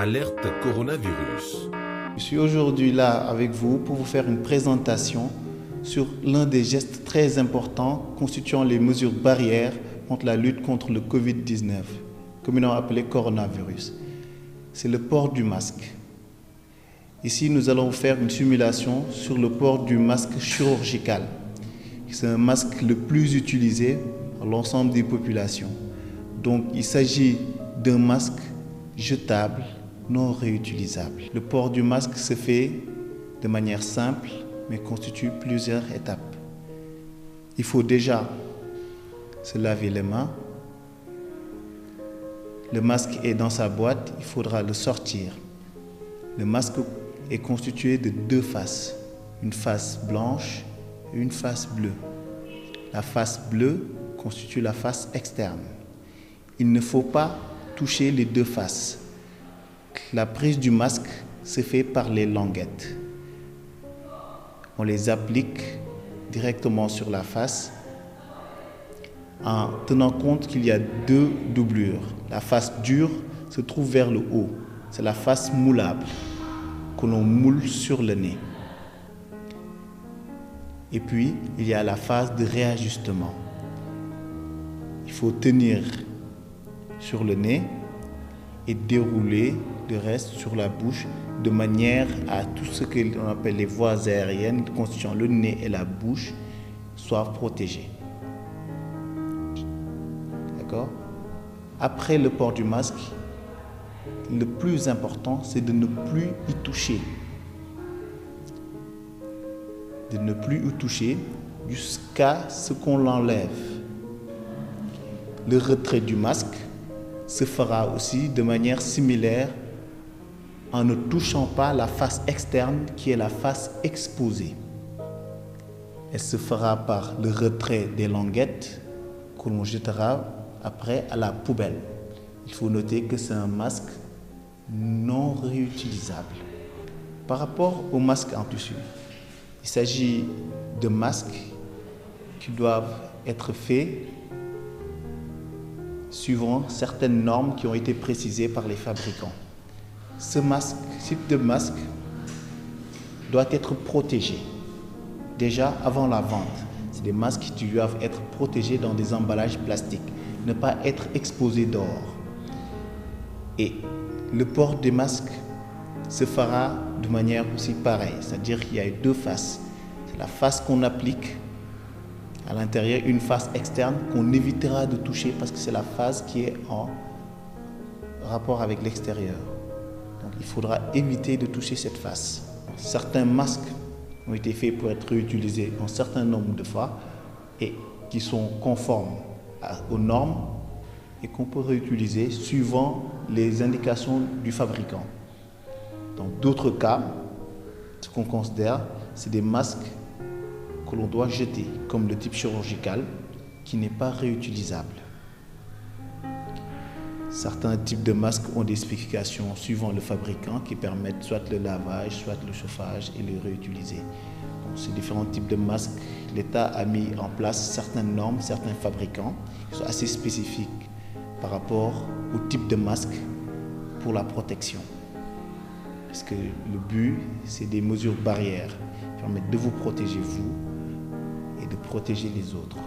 Alerte coronavirus. Je suis aujourd'hui là avec vous pour vous faire une présentation sur l'un des gestes très importants constituant les mesures barrières contre la lutte contre le Covid-19, communément appelé coronavirus. C'est le port du masque. Ici, nous allons vous faire une simulation sur le port du masque chirurgical. C'est un masque le plus utilisé par l'ensemble des populations. Donc, il s'agit d'un masque jetable, non réutilisable. Le port du masque se fait de manière simple, mais constitue plusieurs étapes. Il faut déjà se laver les mains. Le masque est dans sa boîte, il faudra le sortir. Le masque est constitué de deux faces, une face blanche et une face bleue. La face bleue constitue la face externe. Il ne faut pas toucher les deux faces. La prise du masque se fait par les languettes. On les applique directement sur la face en tenant compte qu'il y a deux doublures. La face dure se trouve vers le haut. C'est la face moulable que l'on moule sur le nez. Et puis, il y a la phase de réajustement. Il faut tenir sur le nez et dérouler le reste sur la bouche de manière à tout ce que l'on appelle les voies aériennes constituant le nez et la bouche soient protégés. D'accord ? Après le port du masque, le plus important, c'est de ne plus y toucher. De ne plus y toucher jusqu'à ce qu'on l'enlève. Le retrait du masque se fera aussi de manière similaire en ne touchant pas la face externe qui est la face exposée. Elle se fera par le retrait des languettes que l'on jettera après à la poubelle. Il faut noter que c'est un masque non réutilisable. Par rapport aux masques en tissu, il s'agit de masques qui doivent être faits suivant certaines normes qui ont été précisées par les fabricants. Ce type de masque doit être protégé déjà avant la vente. C'est des masques qui doivent être protégés dans des emballages plastiques, ne pas être exposés dehors. Et le port des masques se fera de manière aussi pareille, c'est-à-dire qu'il y a deux faces. C'est la face qu'on applique à l'intérieur, une face externe qu'on évitera de toucher parce que c'est la face qui est en rapport avec l'extérieur. Donc il faudra éviter de toucher cette face. Certains masques ont été faits pour être réutilisés un certain nombre de fois et qui sont conformes aux normes et qu'on peut réutiliser suivant les indications du fabricant. Dans d'autres cas, ce qu'on considère, c'est des masques que l'on doit jeter, comme le type chirurgical, qui n'est pas réutilisable. Certains types de masques ont des spécifications suivant le fabricant qui permettent soit le lavage, soit le chauffage et le réutiliser. Donc, ces différents types de masques, l'État a mis en place certaines normes, certains fabricants qui sont assez spécifiques par rapport au type de masque pour la protection. Parce que le but, c'est des mesures barrières qui permettent de vous protéger vous et de protéger les autres.